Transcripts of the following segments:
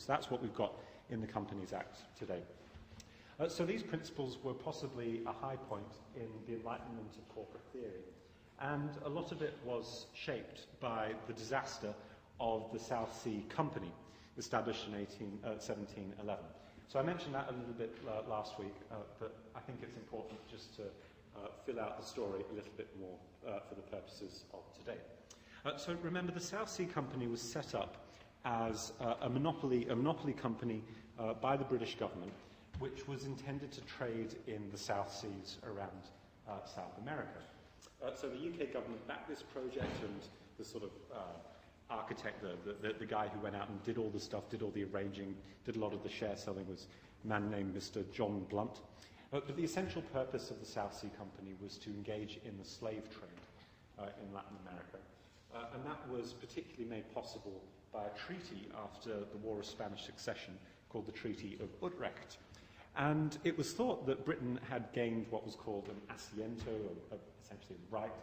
That's what we've got in the Companies Act today. So these principles were possibly a high point in the enlightenment of corporate theory, and a lot of it was shaped by the disaster of the South Sea Company, established in 1711. So I mentioned that a little bit last week, but I think it's important just to fill out the story a little bit more for the purposes of today. So remember, the South Sea Company was set up as a monopoly company by the British government, which was intended to trade in the South Seas around South America. So the UK government backed this project, and the sort of architect, the guy who went out and did all the stuff, did all the arranging, did a lot of the share selling, was a man named Mr. John Blunt. But the essential purpose of the South Sea Company was to engage in the slave trade in Latin America. And that was particularly made possible by a treaty after the War of Spanish Succession called the Treaty of Utrecht. And it was thought that Britain had gained what was called an asiento, essentially a right,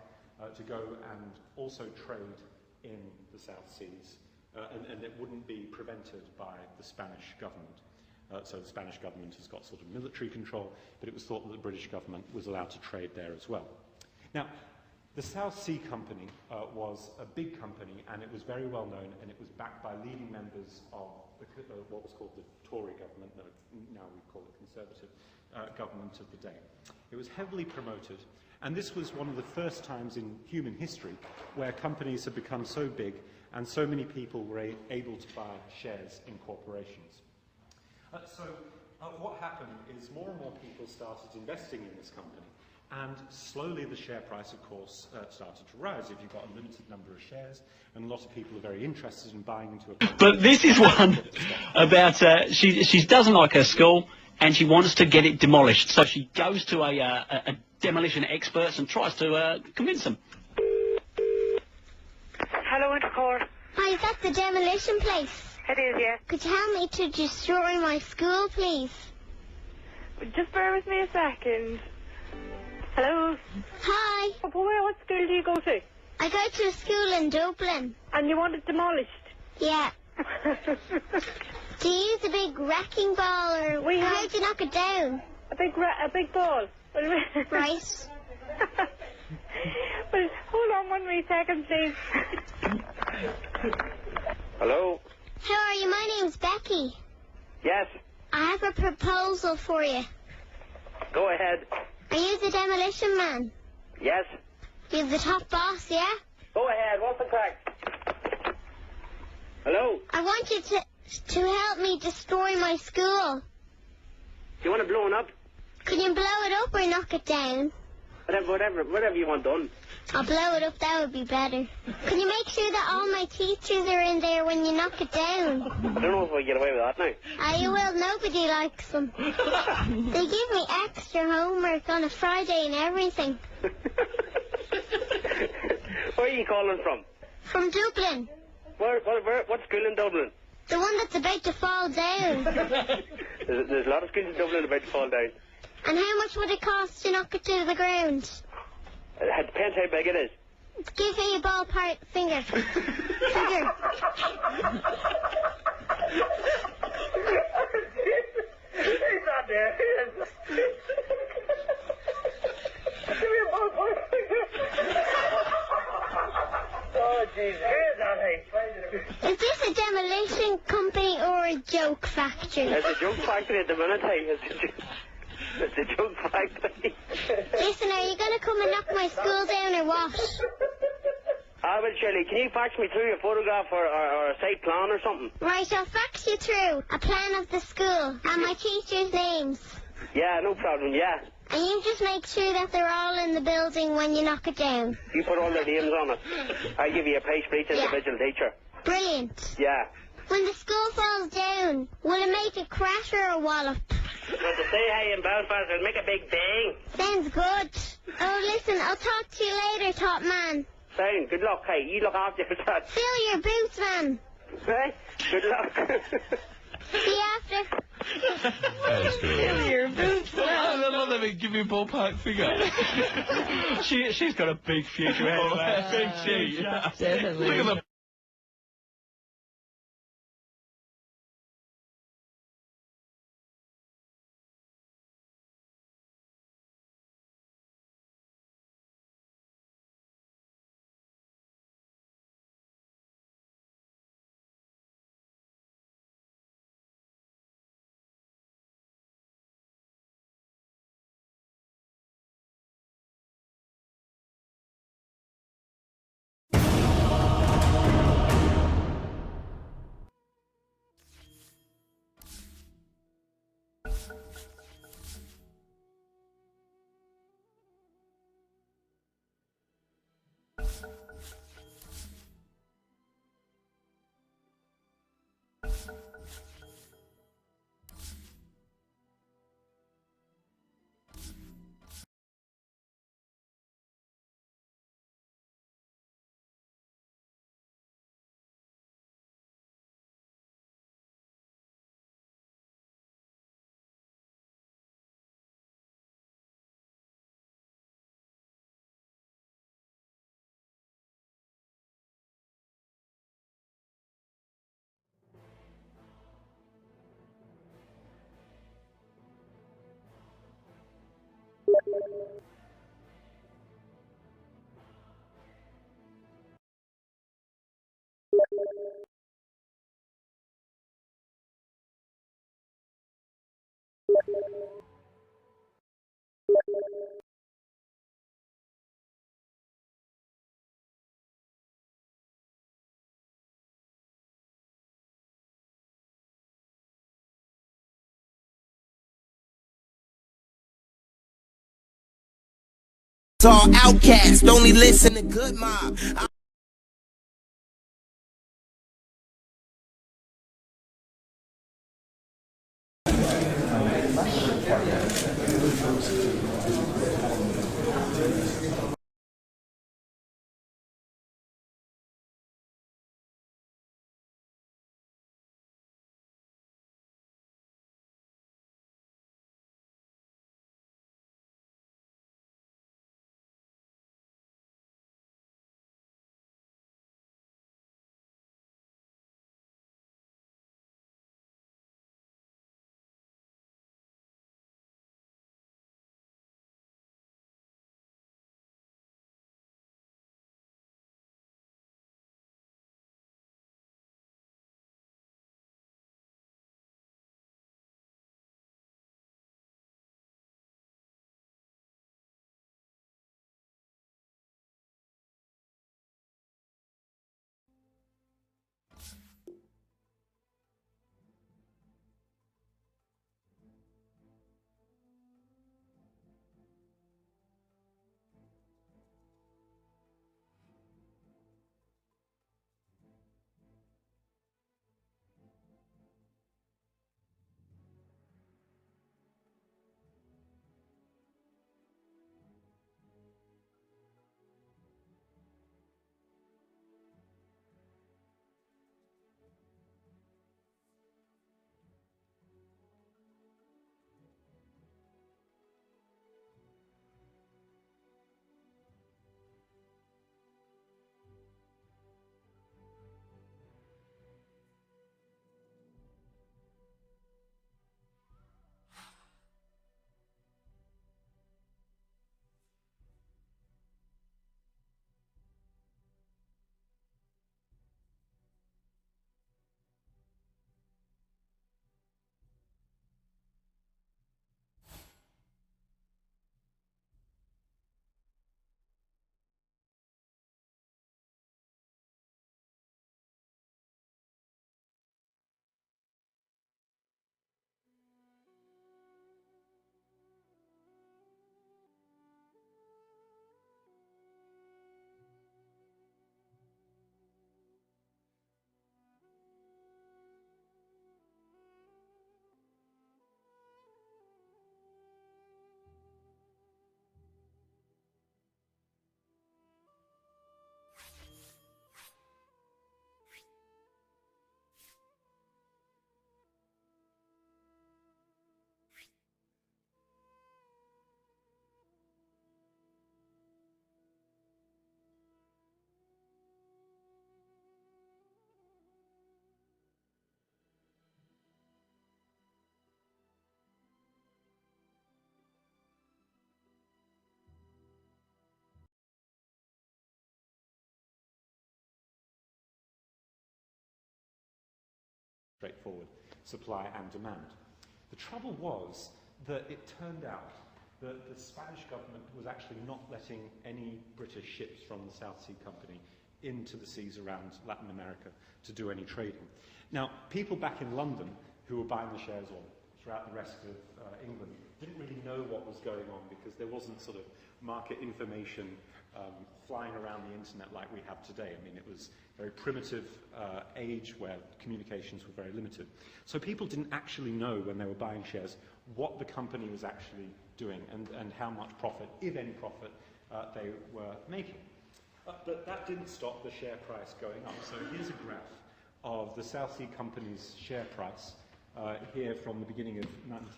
to go and also trade in the South Seas, and it wouldn't be prevented by the Spanish government. So the Spanish government has got sort of military control, but it was thought that the British government was allowed to trade there as well. Now, the South Sea Company was a big company, and it was very well known, and it was backed by leading members of what was called the Tory government, now we call it Conservative government of the day. It was heavily promoted, and this was one of the first times in human history where companies had become so big and so many people were able to buy shares in corporations. So what happened is more and more people started investing in this company, and slowly the share price, of course, started to rise. If you've got a limited number of shares, and a lot of people are very interested in buying into a company. But this is one about, she doesn't like her school, and she wants to get it demolished. So she goes to a demolition experts and tries to convince them. Hello, Intercore. Hi, is that the demolition place? It is, yeah. Could you help me to destroy my school, please? Just bear with me a second. Hello? Hi. What school do you go to? I go to a school in Dublin. And you want it demolished? Yeah. Do you use a big wrecking ball, or how do you knock it down? A big ball. Right. Well, hold on 1 wee second, please. Hello? How are you? My name's Becky. Yes? I have a proposal for you. Go ahead. Are you the demolition man? Yes? You're the top boss, yeah? Go ahead. What's the crack? Hello? I want you to help me destroy my school. Do you want it blown up? Can you blow it up or knock it down? Whatever you want done. I'll blow it up, that would be better. Can you make sure that all my teachers are in there when you knock it down? I don't know if we get away with that now. You will, nobody likes them. They give me extra homework on a Friday and everything. Where are you calling from? From Dublin. What school in Dublin? The one that's about to fall down. There's a lot of schools in Dublin about to fall down. And how much would it cost to knock it to the ground? It depends how big it is. Give me a ballpark figure. Figure. He's not there. Give me a ballpark figure. Oh, Jesus. Here's that, hey. Is this a demolition company or a joke factory? It's a joke factory at the minute, hey. It's a joke factory. Listen, are you going to come and knock my school down or what? Well, Shirley, can you fax me through a photograph or a site plan or something? Right, I'll fax you through a plan of the school and my teachers' names. Yeah, no problem, yeah. And you just make sure that they're all in the building when you knock it down. You put all their names on it. I'll give you a page for each individual teacher. Brilliant. Yeah. When the school falls down, will it make a crash or a wallop? When they say hey in Belfast, it'll make a big bang. Sounds good. Oh, listen, I'll talk to you later, top man. Sound, good luck, hey. You look after yourself. Fill your boots, man. Right? Good luck. See you after. Fill your boots. I love that. Give me a ballpark figure. She's got a big future ahead of her. Big she. Yeah. Definitely. Look at the all outcasts, only listen to good mob. Straightforward, supply and demand. The trouble was that it turned out that the Spanish government was actually not letting any British ships from the South Sea Company into the seas around Latin America to do any trading. Now, people back in London who were buying the shares, or throughout the rest of England, didn't really know what was going on because there wasn't sort of market information flying around the internet like we have today. I mean, it was a very primitive age where communications were very limited. So people didn't actually know when they were buying shares what the company was actually doing and how much profit, if any profit, they were making. But that didn't stop the share price going up. So here's a graph of the South Sea Company's share price here from the beginning of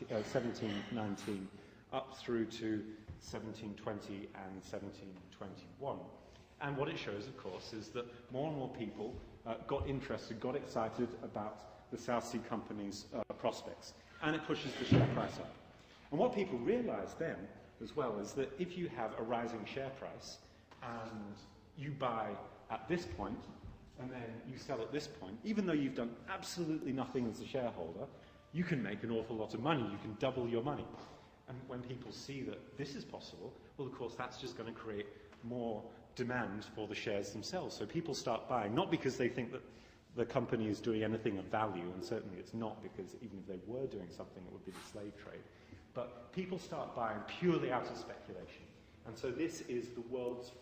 1719 up through to 1720 and 1721. And what it shows, of course, is that more and more people got interested, got excited about the South Sea Company's prospects, and it pushes the share price up. And what people realized then, as well, is that if you have a rising share price and you buy at this point, and then you sell at this point, even though you've done absolutely nothing as a shareholder, you can make an awful lot of money. You can double your money. And when people see that this is possible, well, of course, that's just going to create more demand for the shares themselves. So people start buying, not because they think that the company is doing anything of value, and certainly it's not, because even if they were doing something, it would be the slave trade. But people start buying purely out of speculation. And so this is the world's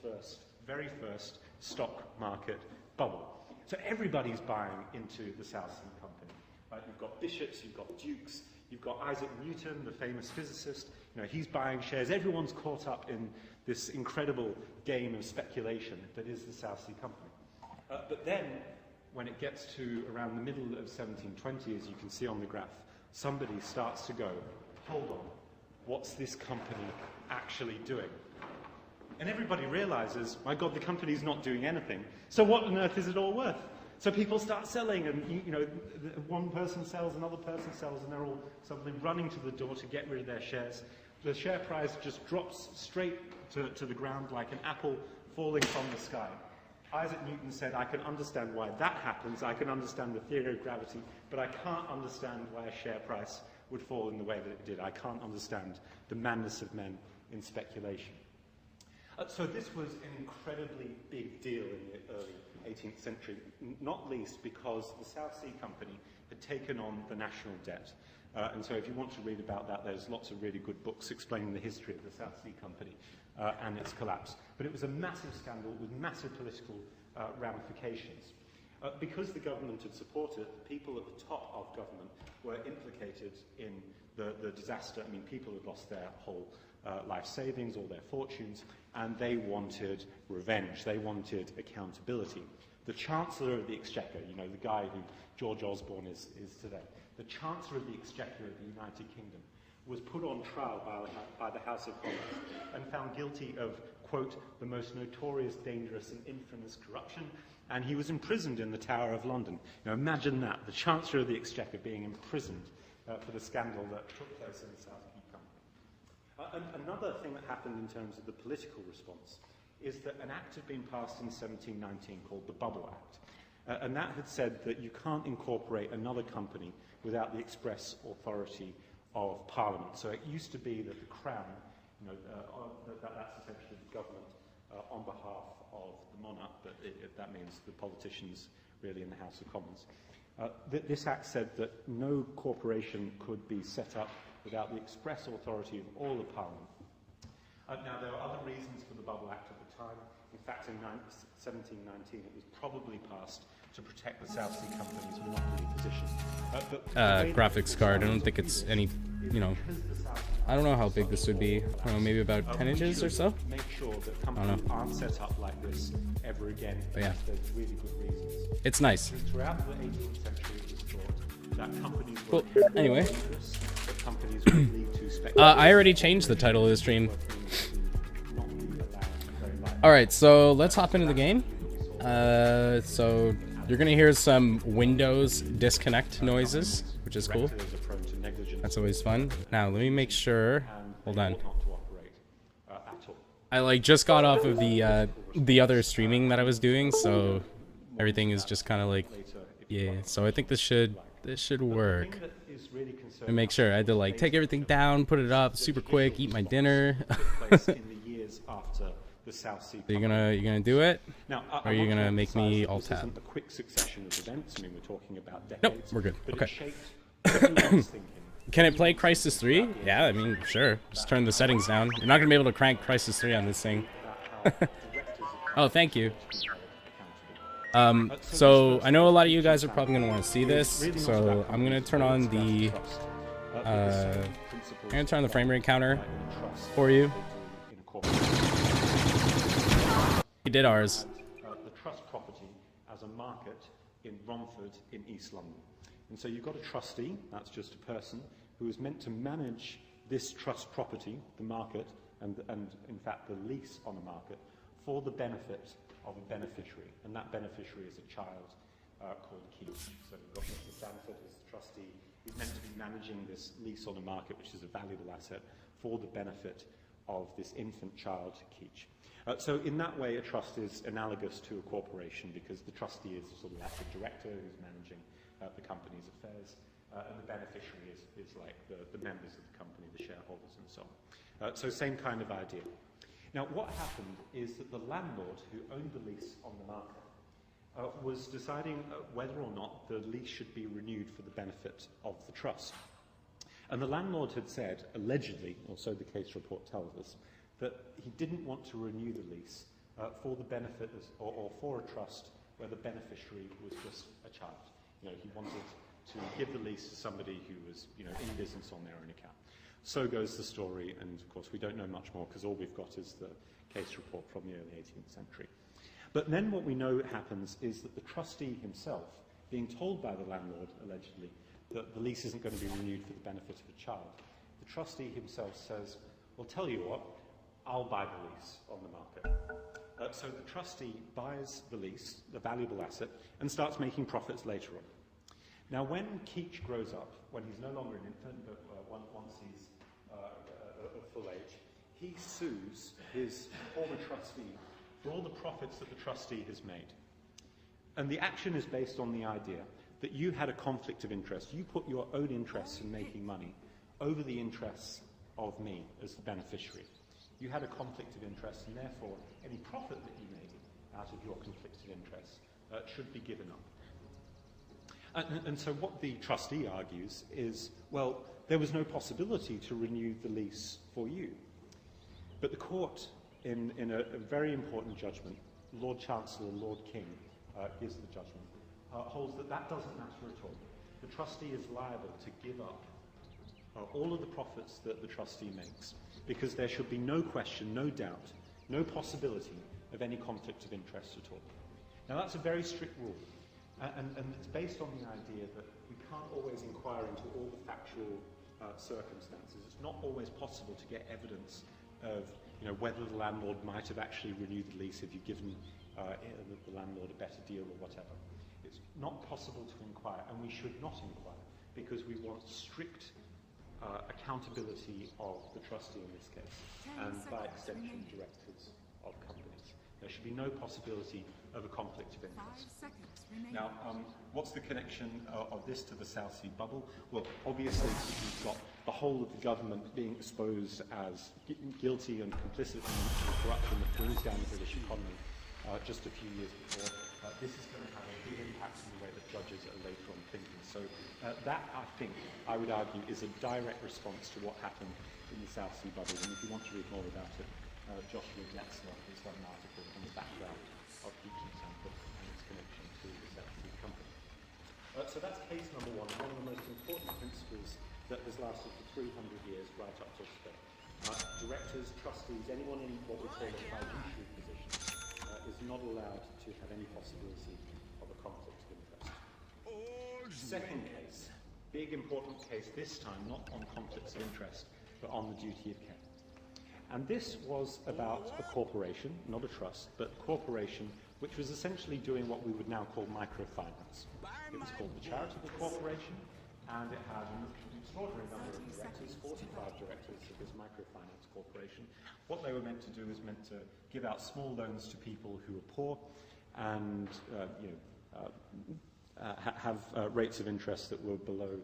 very first stock market bubble. So everybody's buying into the South Sea Company. Right? You've got bishops, you've got dukes, you've got Isaac Newton, the famous physicist. He's buying shares. Everyone's caught up in this incredible game of speculation that is the South Sea Company. But then, when it gets to around the middle of 1720, as you can see on the graph, somebody starts to go, hold on, what's this company actually doing? And everybody realizes, my God, the company's not doing anything. So what on earth is it all worth? So people start selling, and one person sells, another person sells, and they're all suddenly running to the door to get rid of their shares. The share price just drops straight to the ground like an apple falling from the sky. Isaac Newton said, I can understand why that happens, I can understand the theory of gravity, but I can't understand why a share price would fall in the way that it did. I can't understand the madness of men in speculation. So this was an incredibly big deal in the early 18th century, not least because the South Sea Company had taken on the national debt. And so if you want to read about that, there's lots of really good books explaining the history of the South Sea Company and its collapse. But it was a massive scandal with massive political ramifications. Because the government had supported it, the people at the top of government were implicated in the disaster. I mean, people had lost their whole life savings, all their fortunes, and they wanted revenge. They wanted accountability. The Chancellor of the Exchequer, the guy who George Osborne is today, the Chancellor of the Exchequer of the United Kingdom, was put on trial by the House of Commons and found guilty of, quote, the most notorious, dangerous and infamous corruption, and he was imprisoned in the Tower of London. Imagine that, the Chancellor of the Exchequer being imprisoned for the scandal that took place in the South Sea Company. Another thing that happened in terms of the political response is that an act had been passed in 1719 called the Bubble Act, and that had said that you can't incorporate another company without the express authority of Parliament. So it used to be that the Crown, that's essentially the government on behalf of the monarch, but that means the politicians really in the House of Commons. This act said that no corporation could be set up without the express authority of all of Parliament. Now, there were other reasons for the Bubble Act at the time. In fact, in 1719, it was probably passed to protect the South Sea Company's monopoly position. Graphics card, I don't think it's any, I don't know how big this would be. I don't know, maybe about 10 inches or so? Make sure that companies aren't set up like this ever again. But yeah. There's really good reasons. It's nice. Throughout the 18th century, it was thought that companies were Well, anyway. that companies would lead to speculation. I already changed the title of the stream. Alright, so let's hop into the game. So you're going to hear some Windows disconnect noises, which is cool. That's always fun. Now, let me make sure. Hold on. I just got off of the other streaming that I was doing, so everything is just kind of yeah. So I think this should work. And make sure I had to take everything down, put it up super quick, eat my dinner. So you're gonna do it? Or are you gonna make me alt tab? A quick succession of events. I mean, we're talking about decades. Nope, we're good. Okay. Can it play Crysis 3? Yeah, I mean, sure. Just turn the settings down. You're not gonna be able to crank Crysis 3 on this thing. Oh, thank you. So I know a lot of you guys are probably gonna want to see this, so I'm gonna turn on the frame rate counter for you. We did ours. The trust property as a market in Romford in East London. And so you've got a trustee, that's just a person, who is meant to manage this trust property, the market, and in fact the lease on the market, for the benefit of a beneficiary. And that beneficiary is a child called Keach. So we've got Mr. Sanford as the trustee. He's meant to be managing this lease on the market, which is a valuable asset, for the benefit of this infant child, Keach. So in that way, a trust is analogous to a corporation because the trustee is sort of like a director who's managing the company's affairs, and the beneficiary is like the members of the company, the shareholders and so on. So same kind of idea. Now, what happened is that the landlord who owned the lease on the market was deciding whether or not the lease should be renewed for the benefit of the trust. And the landlord had said, allegedly, or so the case report tells us, that he didn't want to renew the lease for the benefit or for a trust where the beneficiary was just a child. You know, he wanted to give the lease to somebody who was, you know, in business on their own account. So goes the story, and of course we don't know much more because all we've got is the case report from the early 18th century. But then what we know happens is that the trustee himself, being told by the landlord, allegedly, that the lease isn't going to be renewed for the benefit of a child, the trustee himself says, well, tell you what, I'll buy the lease on the market. So the trustee buys the lease, the valuable asset, and starts making profits later on. Now, when Keach grows up, when he's no longer an infant, but once he's of full age, he sues his former trustee for all the profits that the trustee has made. And the action is based on the idea that you had a conflict of interest. You put your own interests in making money over the interests of me as the beneficiary. You had a conflict of interest, and therefore any profit that you made out of your conflicted interest should be given up. And so what the trustee argues is, well, there was no possibility to renew the lease for you. But the court, in a very important judgment, Lord Chancellor Lord King gives the judgment, holds that that doesn't matter at all. The trustee is liable to give up all of the profits that the trustee makes, because there should be no question, no doubt, no possibility of any conflict of interest at all. Now that's a very strict rule, and it's based on the idea that we can't always inquire into all the factual circumstances. It's not always possible to get evidence of, you know, whether the landlord might have actually renewed the lease if you've given the landlord a better deal or whatever. It's not possible to inquire, and we should not inquire, because we want strict accountability of the trustee in this case, and by extension directors of companies. There should be no possibility of a conflict of interest. Now, what's the connection of this to the South Sea bubble? Well, obviously you've got the whole of the government being exposed as guilty and complicit in corruption that brings down the British economy just a few years before. This is going to have a big impact on the way that judges are later on thinking. So that, I think, I would argue, is a direct response to what happened in the South Sea bubble. And if you want to read more about it, Joshua Getzler has done an article on the background of Keach's Temple and its connection to the South Sea Company. So that's case number one of the most important principles that has lasted for 300 years right up to today. Directors, trustees, anyone in what we call a fiduciary position is not allowed to have any possibility of a conflict of interest. Second case, big important case, this time not on conflicts of interest, but on the duty of care. And this was about a corporation, not a trust, but a corporation which was essentially doing what we would now call microfinance. It was called the Charitable Corporation, and it had an extraordinary number of directors, 45 directors of this microfinance corporation. What they were meant to do was meant to give out small loans to people who are poor and have rates of interest that were below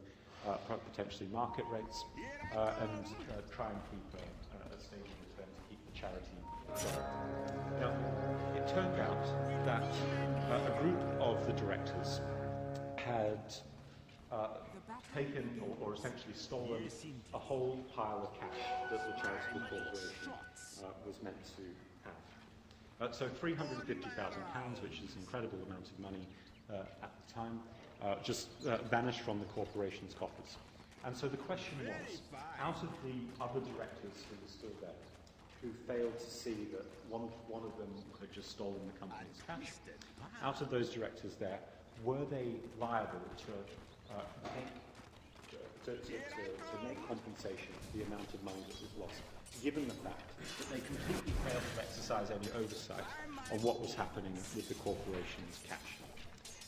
potentially market rates, and try and keep a stable return to keep the charity going. Now, it turned out that a group of the directors had taken or essentially stolen a whole pile of cash that the charitable corporation was meant to have. So £350,000, which is an incredible amount of money at the time, just vanished from the corporation's coffers. And so the question was, out of the other directors who were still there, who failed to see that one of them had just stolen the company's cash, out of those directors there, were they liable to make compensation for the amount of money that was lost, given the fact that they completely failed to exercise any oversight on what was happening with the corporation's cash?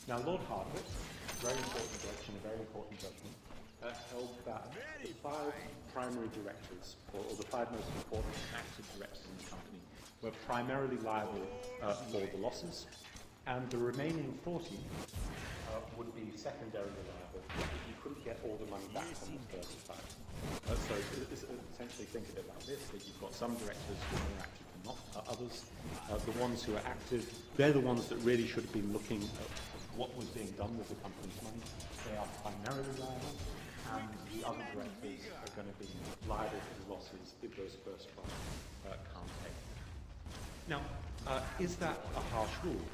Now, Lord Hardwicke, very important judge and a very important judgment, held that the 5 primary directors, or the 5 most important active directors in the company, were primarily liable for the losses, and the remaining 40 would be secondarily liable if you couldn't get all the money back on the first time. So essentially think of it like this, that you've got some directors who are more active than not, others. The ones who are active, they're the ones that really should have been looking at what was being done with the company's money. They are primarily liable, and the other directors are going to be liable for the losses if those first 5 can't Is that a harsh rule?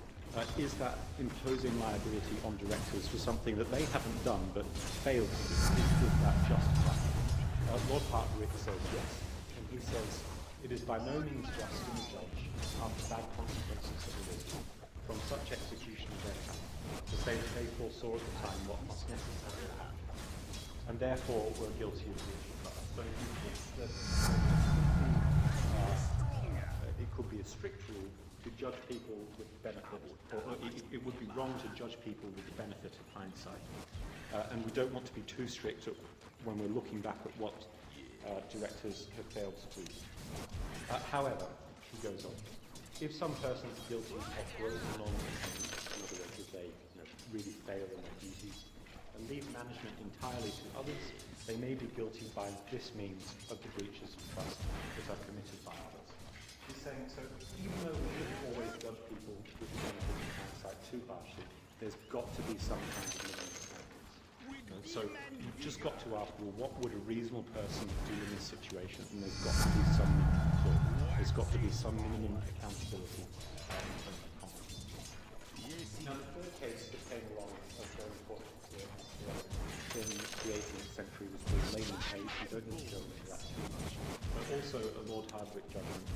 Is that imposing liability on directors for something that they haven't done but failed to do? Is that justified? Lord Hartwick says yes, and he says it is by no means just in the judge, after bad consequences have arisen from such execution of their power, to say that they foresaw at the time what must necessarily happen, and therefore were guilty of breach of trust. So if you think that it could be a strict rule to judge people with the benefit, or it would be wrong to judge people with the benefit of hindsight. And we don't want to be too strict when we're looking back at what directors have failed to do. However, he goes on, if some person is guilty of gross non-compliance, in other words, if they really fail in their duties, and leave management entirely to others, they may be guilty by this means of the breaches of trust that are committed by others. He's saying, so even though we shouldn't always judge people with the benefit of hindsight too harshly, there's got to be some kind of minimum standards. So you've just got to ask, well, what would a reasonable person do in this situation? And there's got to be some minimum to it. There's got to be some minimum accountability in terms of conduct. Now, the third case that came along very important in the 18th century was called Lehman case. We don't need to go into that too much. But also a Lord Hardwicke judgment,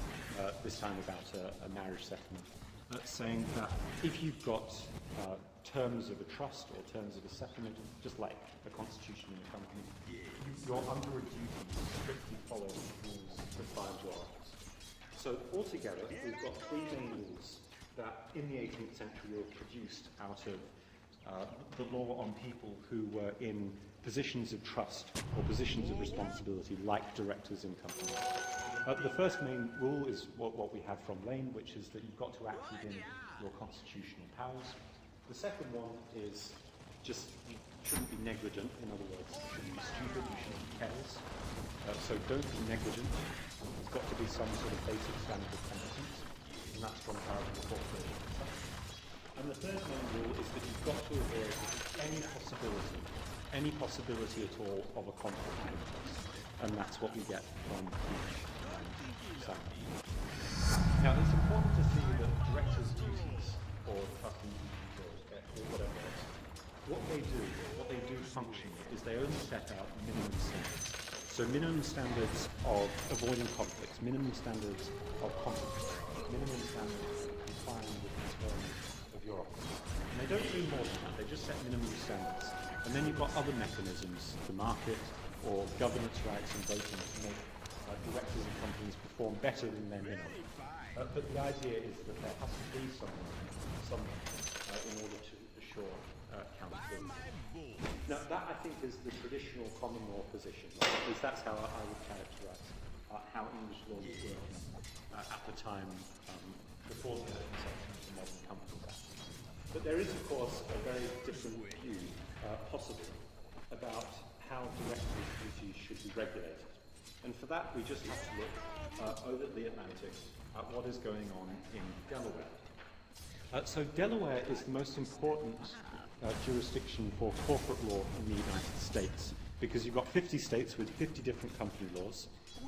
this time about a marriage settlement, saying that if you've got terms of a trust or terms of a settlement, just like a constitution in a company, you're under a duty to strictly follow the rules that bind your office. So altogether, we've got three main rules that in the 18th century were produced out of the law on people who were in positions of trust or positions of responsibility, like directors in companies. The first main rule is what we have from Lane, which is that you've got to act within your constitutional powers. The second one is just you shouldn't be negligent. In other words, you shouldn't be stupid, you shouldn't be careless. So don't be negligent. There's got to be some sort of basic standard of competence, and that's from paragraph 430. And the third main rule is that you've got to avoid any possibility at all of a conflict of interest, and that's what we get from each side. Now, it's important to see that directors' duties, or trustee duties, or whatever else, what they do functionally is they only set out minimum standards. So minimum standards of avoiding conflicts, minimum standards of conflict, minimum standards of complying with the terms of your office. And they don't do more than that, they just set minimum standards. And then you've got other mechanisms, the market or governance rights and voting to make directors and companies perform better than their minimum. But the idea is that there has to be someone in order to assure accountability. Now that I think is the traditional common law position, or at least that's how I would characterise how English law was working at the time before the inception of the Modern Companies Act. But there is, of course, a very different view possible about how directors' duties should be regulated. And for that, we just have to look over the Atlantic at what is going on in Delaware. So Delaware is the most important jurisdiction for corporate law in the United States, because you've got 50 states with 50 different company laws,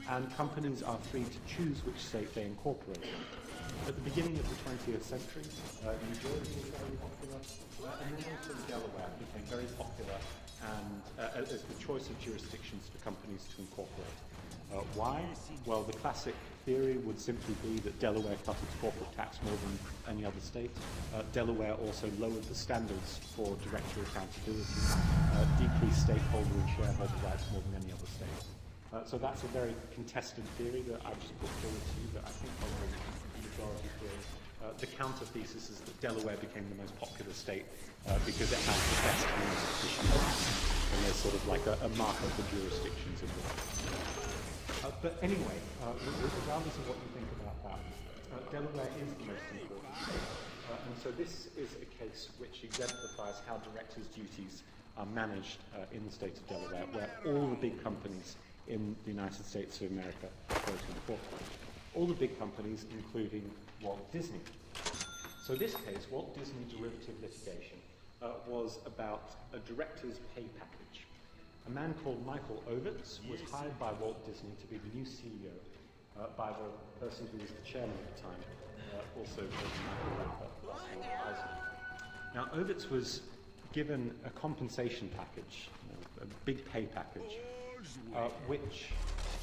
and companies are free to choose which state they incorporate in. At the beginning of the 20th century, New Jersey was very popular, and then also Delaware became very popular and as the choice of jurisdictions for companies to incorporate. Why? Well, the classic theory would simply be that Delaware cut its corporate tax more than any other state. Delaware also lowered the standards for director accountability, decreased stakeholder and shareholder rights more than any other state. So that's a very contested theory that I just put forward to you that I think follows the majority theory. The counter thesis is that Delaware became the most popular state because it has the best and most efficient laws. And there's sort of like a marker for jurisdictions in the world. But anyway, regardless of what you think about that, Delaware is the most important state. And so this is a case which exemplifies how directors' duties are managed in the state of Delaware, where all the big companies in the United States of America go to incorporate. All the big companies, including Walt Disney. So this case, Walt Disney derivative litigation, was about a director's pay package. A man called Michael Ovitz was hired by Walt Disney to be the new CEO by the person who was the chairman at the time, also called Michael Eisner. Now, Ovitz was given a compensation package, a big pay package, which,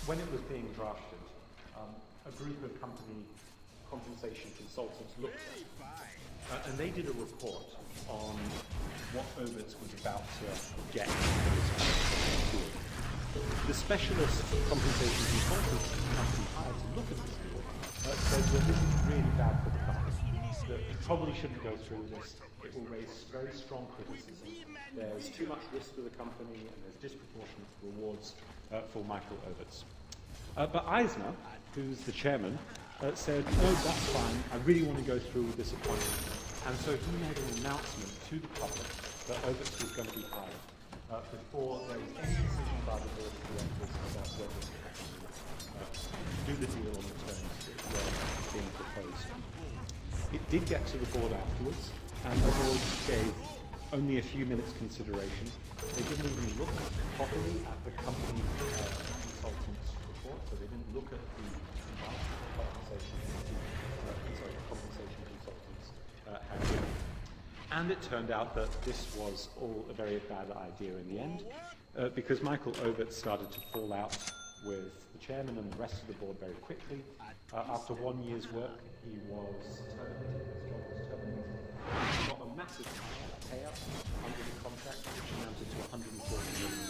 when it was being drafted, a group of company compensation consultants looked at. And they did a report on what Ovitz was about to get. The specialist compensation consultants company hired to look at this deal said that this is really bad for the company, that it probably shouldn't go through this. It will raise very strong criticism. There's too much risk for the company, and there's disproportionate rewards for Michael Ovitz. But Eisner, who's the chairman, said, no, that's fine, I really want to go through with this appointment. And so he made an announcement to the public that Ovitz was going to be hired before there was any decision by the board of directors about whether to do the deal on the terms that were being proposed. It did get to the board afterwards, and the board gave only a few minutes consideration. They didn't even look properly at the company consultant's report, so they didn't look at the compensation consultants had given. And it turned out that this was all a very bad idea in the end, because Michael Ovitz started to fall out with the chairman and the rest of the board very quickly. After 1 year's work, he was terminated. His job was terminated. He got a massive payout under the contract, which amounted to $140 million.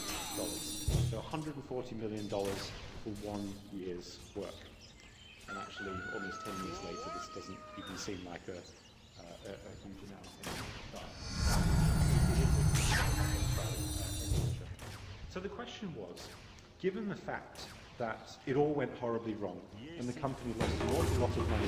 So $140 million for 1 year's work. And actually, almost 10 years later, this doesn't even seem like a huge amount. So the question was, given the fact that it all went horribly wrong, and the company lost an awful lot of money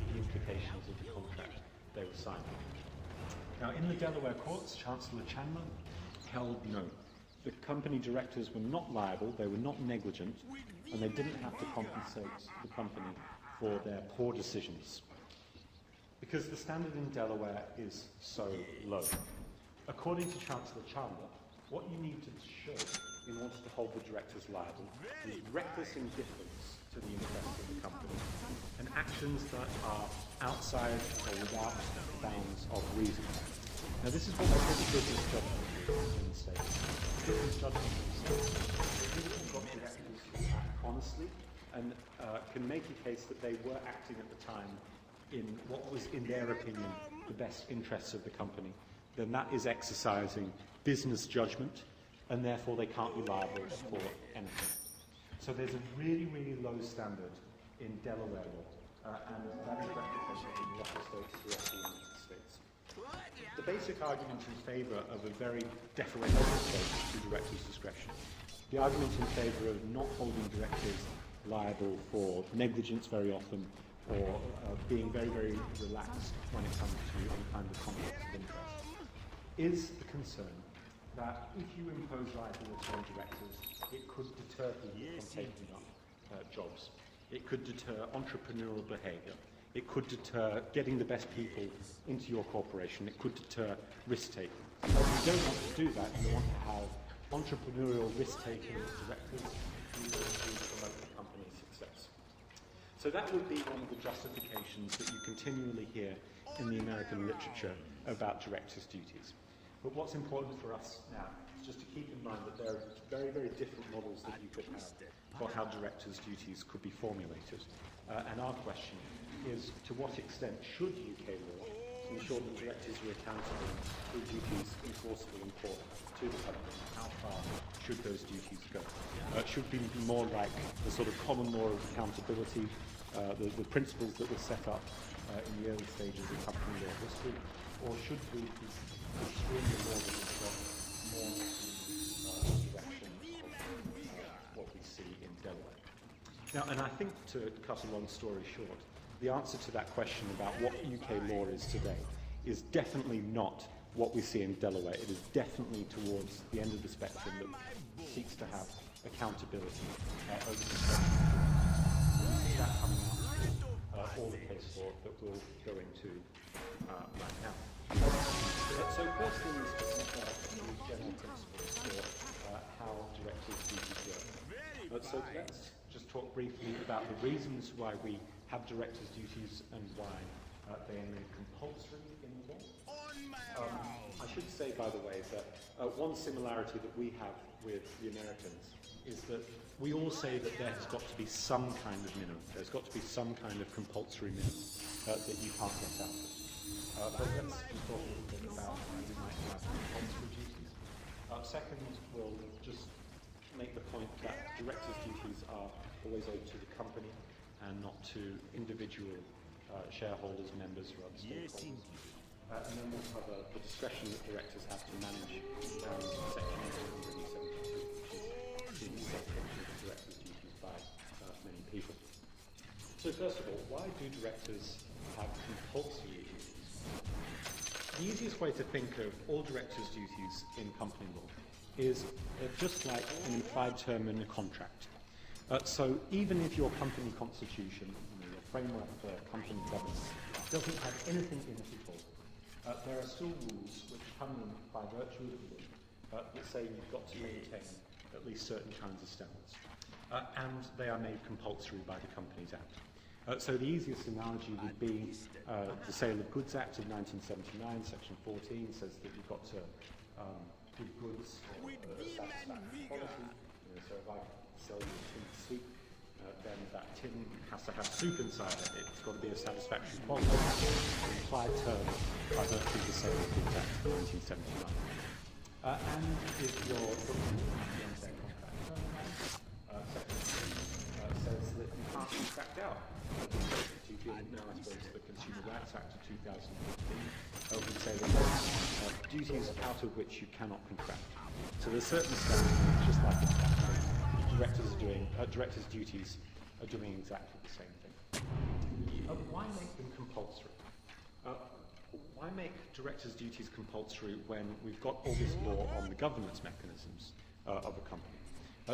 the implications of the contract they were signing. Now, in the Delaware courts, Chancellor Chandler held no. The company directors were not liable, they were not negligent, and they didn't have to compensate the company for their poor decisions. Because the standard in Delaware is so low. According to Chancellor Chandler, what you need to show in order to hold the directors liable is reckless indifference to the interests of the company and actions that are outside or without bounds of reason. Now, this is what we call business judgment in the States. Business judgment in the States. You've got directors who act honestly and can make a case that they were acting at the time in what was, in their opinion, the best interests of the company, then that is exercising business judgment, and therefore they can't be liable for anything. So there's a really, really low standard in Delaware law, and that is replicated in the other states throughout the United States. The basic argument in favour of a very deferential approach to directors' discretion, the argument in favour of not holding directors liable for negligence very often, or being very, very relaxed when it comes to any kind of conflicts of interest, is the concern that if you impose liability on directors, it could deter people from taking up jobs. It could deter entrepreneurial behaviour. It could deter getting the best people into your corporation. It could deter risk-taking. So if you don't want to do that, you want to have entrepreneurial risk-taking directors who will promote the company's success. So that would be one of the justifications that you continually hear in the American literature about directors' duties. But what's important for us now is just to keep in mind that there are very, very different models that you could have for how directors' duties could be formulated. And our question is, to what extent should UK law ensure that directors are accountable for duties enforceable in court to the company? How far should those duties go? Should be more like the sort of common law of accountability, the principles that were set up in the early stages of company law history, or should we be extreme the law that has got more in the direction of what we see in Delaware? Now, and I think, to cut a long story short, the answer to that question about what UK law is today is definitely not what we see in Delaware. It is definitely towards the end of the spectrum that seeks to have accountability over the spectrum. We see that coming out all the case law that we'll go into right now. So first thing is just general principles for how directors' duties work. So let's just talk briefly about the reasons why we have directors' duties and why they are made compulsory in the law. I should say, by the way, that one similarity that we have with the Americans is that we all say that there has got to be some kind of minimum. There's got to be some kind of compulsory minimum that you can't get out of. But let's just talk a little bit about how we might have compulsory duties. Second, we'll just make the point that directors' duties are always owed to the company and not to individual shareholders, members, or other stakeholders. And then we'll cover the discretion that directors have to manage Section 872, which is the section of directors' duties by many people. So first of all, why do directors have compulsory duties? The easiest way to think of all directors' duties in company law is just like an implied term in a contract. So even if your company constitution, your framework for company governance, doesn't have anything in it at all, there are still rules which come in by virtue of the law that say you've got to maintain at least certain kinds of standards. And they are made compulsory by the Companies Act. So the easiest analogy would be the Sale of Goods Act of 1979, Section 14 says that you've got to give goods of a satisfactory quality. So if I sell you a tin of soup, then that tin has to have soup inside it. It's got to be a satisfactory quality. An implied term by virtue of the Sale of Goods Act of 1979. And if you're looking at the unfair contract term, Section 3 says that you can't contract out. If you now, I suppose, the Consumer Rights Act of 2015 would say that there's duties out of which you cannot contract. So there's certain standards, just like in tax, directors' duties are doing exactly the same thing. Why make them compulsory? Why make directors' duties compulsory when we've got all this law on the governance mechanisms of a company?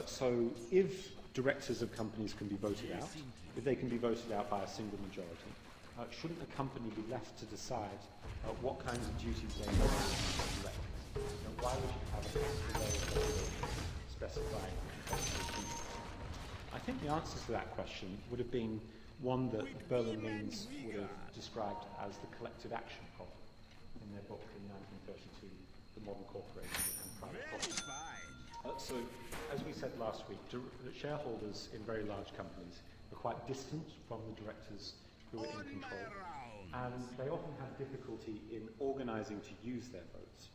So if directors of companies can be voted out, if they can be voted out by a single majority, shouldn't a company be left to decide what kinds of duties they need to directors? Why would you have a specifying duties? I think the answer to that question would have been one that Berlin-Means would have described as the collective action problem in their book in 1932, The Modern Corporation and Private Property. So, as we said last week, shareholders in very large companies are quite distant from the directors who are in control, and they often have difficulty in organising to use their votes.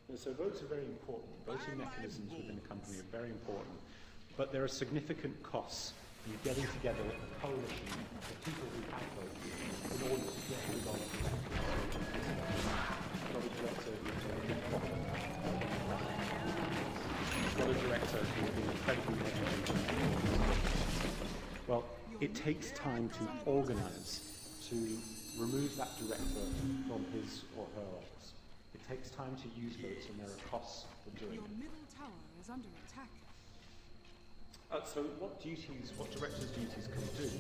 And so votes are very important. Voting mechanisms within a company are very important, but there are significant costs in getting together a coalition of people who have votes in order to get rid of the not a director who will be incredibly negligent. Well, it takes time to organise to remove that director from his or her office. It takes time to use votes, and there are costs for doing it. Your middle tower is under attack. So what directors' duties can do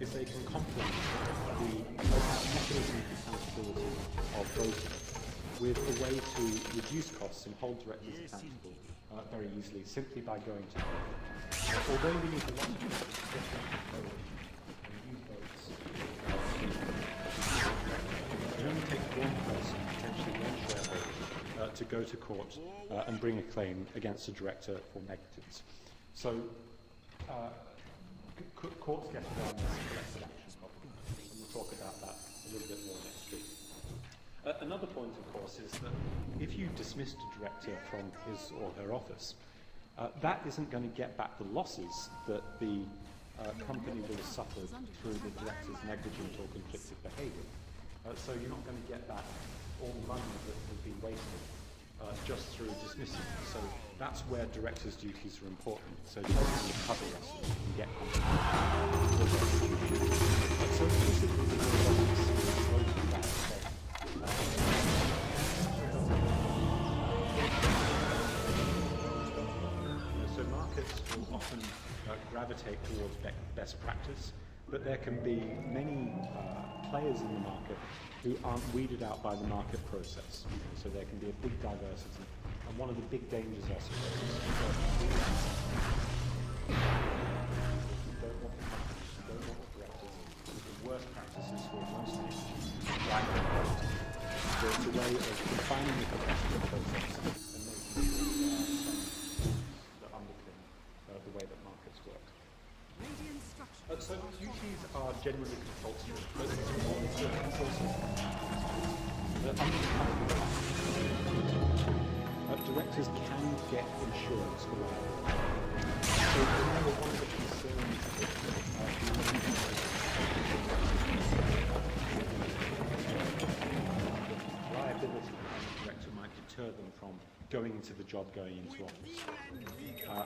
is they can complement the mechanism of accountability of voting with a way to reduce costs and hold directors accountable very easily, simply by going to vote. Although we need a lot of people to get and use votes, it only takes one person, potentially one shareholder, to go to court and bring a claim against a director for negligence. So courts get around this collective action problem, and we'll talk about that a little bit more next week. Another point, of course, is that if you dismissed a director from his or her office, that isn't going to get back the losses that the company will have suffered through the director's negligent or conflicted behaviour. So you're not going to get back all the money that has been wasted just through dismissing. So that's where directors' duties are important. So you can recover losses and get compensation. So basically, the voting back. So markets will often gravitate towards best practice, but there can be many players in the market who aren't weeded out by the market process. So there can be a big diversity. And one of the big dangers, I suppose, is that you don't want the companies, you don't want the directors, the worst practices for most nations, right at the point. So it's a way of confining the competitive process and making sure there are some rules that underpin the way that markets work. So duties are generally compulsory, but it's important to also that under the current directors can get insurance for liability. So remember one of the concerns liability of the director might deter them from going into the job, going into office.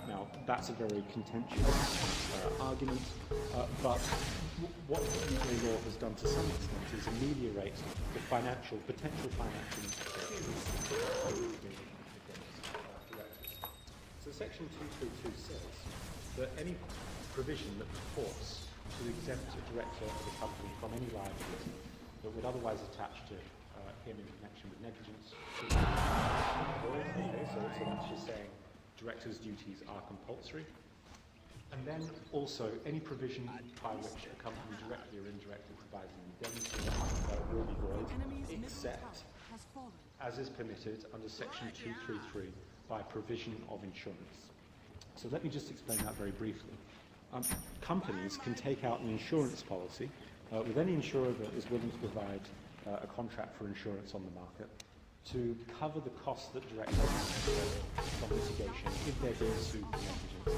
Now, that's a very contentious argument, but what the UK law has done to some extent is ameliorate the potential financial implications against directors. So Section 232 says that any provision that purports to exempt a director of a company from any liability that would otherwise attach to him in connection with negligence. Okay, so that's just saying directors' duties are compulsory. And then also any provision by which a company directly or indirectly provides an indemnity will be void, except as is permitted under Section 233 by provision of insurance. So let me just explain that very briefly. Companies can take out an insurance policy with any insurer that is willing to provide a contract for insurance on the market to cover the costs that directors incur from litigation if they're being sued for negligence.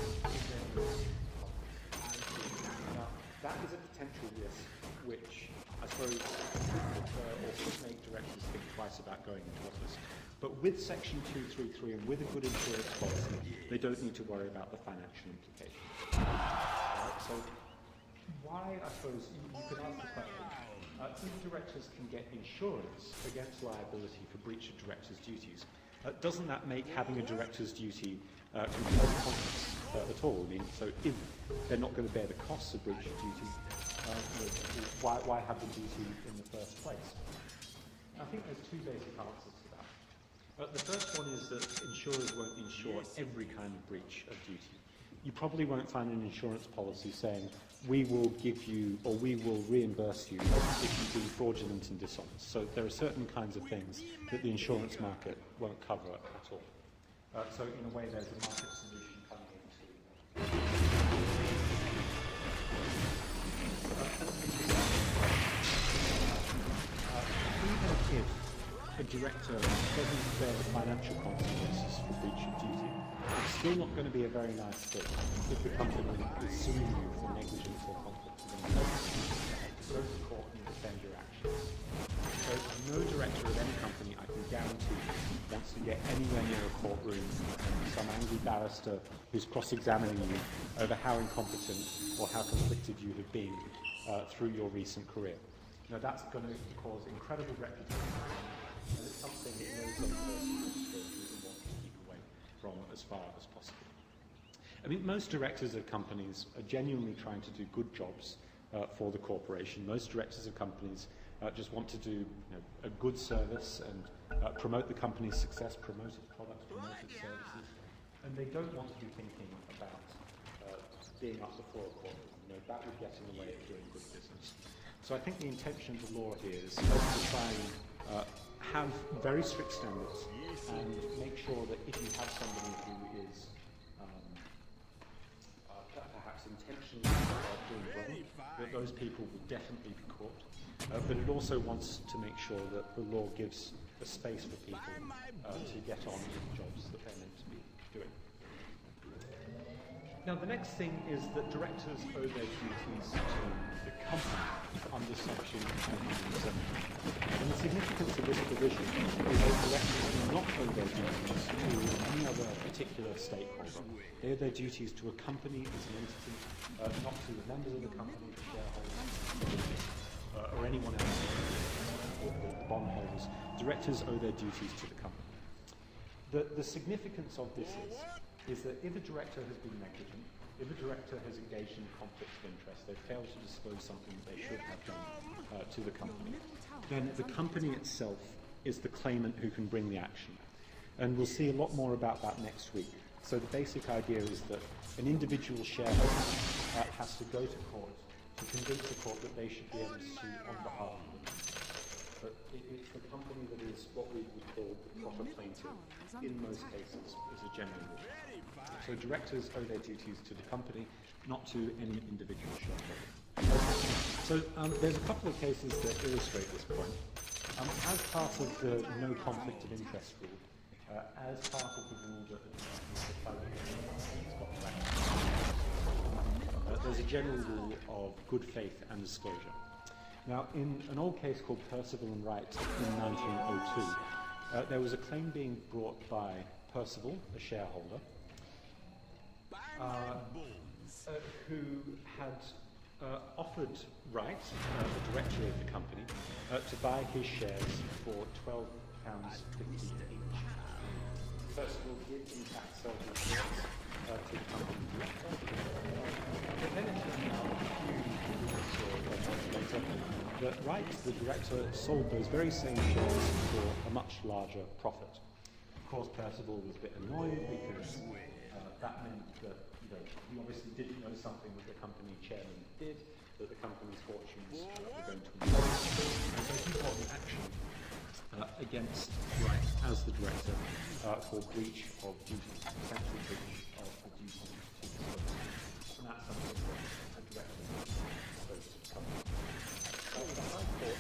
Now, that is a potential risk which I suppose could make directors think twice about going into office. But with Section 233 and with a good insurance policy, they don't need to worry about the financial implications. So why, I suppose, you could ask the question, if directors can get insurance against liability for breach of directors' duties, doesn't that make having a director's duty completely pointless at all? I mean, so if they're not going to bear the costs of breach of duty, why have the duty in the first place? I think there's two basic answers to that. The first one is that insurers won't insure every kind of breach of duty. You probably won't find an insurance policy saying, we will give you, or we will reimburse you if you've been fraudulent and dishonest. So there are certain kinds of things that the insurance market won't cover at all. So in a way, there's a market solution coming into. Even if a director doesn't bear the financial consequences for breach of duty, it's still not going to be a very nice thing if the company is suing you for negligence or conflict of interest. Go to court and defend your actions. So no director of any company, I can guarantee, wants to get anywhere near a courtroom and some angry barrister who's cross-examining you over how incompetent or how conflicted you have been through your recent career. Now that's going to cause incredible reputation, and it's something that no other person wants to go through and wants to keep away from as far as possible. I mean, most directors of companies are genuinely trying to do good jobs for the corporation. Most directors of companies just want to do a good service and promote the company's success, promote its products, promote its services, and they don't want to be thinking about being up before a court. That would get in the way of doing good business. So I think the intention of the law here is to try and have very strict standards and make sure that if you have somebody who is perhaps intentionally doing wrong, that those people will definitely be caught. But it also wants to make sure that the law gives a space for people to get on with the jobs that they're meant to be doing. Now, the next thing is that directors owe their duties to the company under Section 170. And the significance of this provision is that directors do not owe their duties to any other particular stakeholder. They owe their duties to a company as an entity, not to the members of the company, the shareholders, or anyone else, or the bondholders. Directors owe their duties to the company. The significance of this is that if a director has been negligent, if a director has engaged in conflict of interest, they fail to disclose something that they should have done to the company, then the company itself is the claimant who can bring the action. And we'll see a lot more about that next week. So the basic idea is that an individual shareholder has to go to court to convince the court that they should be able to sue on behalf of them. But it's the company that is what we would call the proper plaintiff in most cases, as a general rule. So directors owe their duties to the company, not to any individual shareholder. So there's a couple of cases that illustrate this point. As part of the no conflict of interest rule, as part of the rule that there's a general rule of good faith and disclosure. Now, in an old case called Percival and Wright in 1902, there was a claim being brought by Percival, a shareholder, who had offered Wright, the director of the company, to buy his shares for £12.50 each. Percival did in fact sell his shares to the company director. But then it turned out a few weeks or months later that Wright, the director, sold those very same shares for a much larger profit. Of course, Percival was a bit annoyed because that meant that he obviously didn't know something that the company chairman did, that the company's fortunes were going to improve. And so he brought an action against Wright as the director for breach of duty, essentially breach of the duty to disclose. And that's something that a director is supposed to cover. The High Court,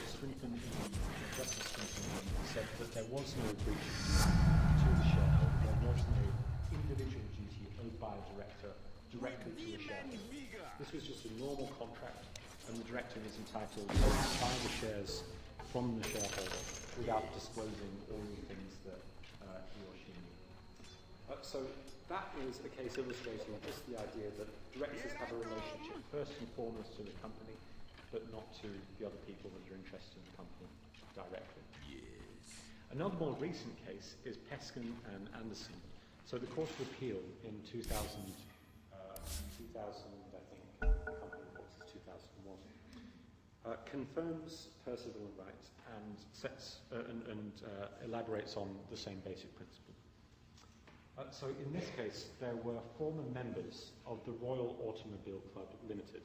Justice Swinton, said that there was no breach to the shareholder, there was no individual duty owed by a director directly to a shareholder. This was just a normal contract, and the director was entitled to buy the shares from the shareholder without disclosing all the things that he or she knew. So that is a case illustrating just the idea that directors have a relationship first and foremost to the company, but not to the other people that are interested in the company directly. Yes. Another more recent case is Peskin and Anderson. So the Court of Appeal in 2000, I think, the company reports is 2001, confirms Percival and Wright and sets and elaborates on the same basic principle. So in this case, there were former members of the Royal Automobile Club Limited.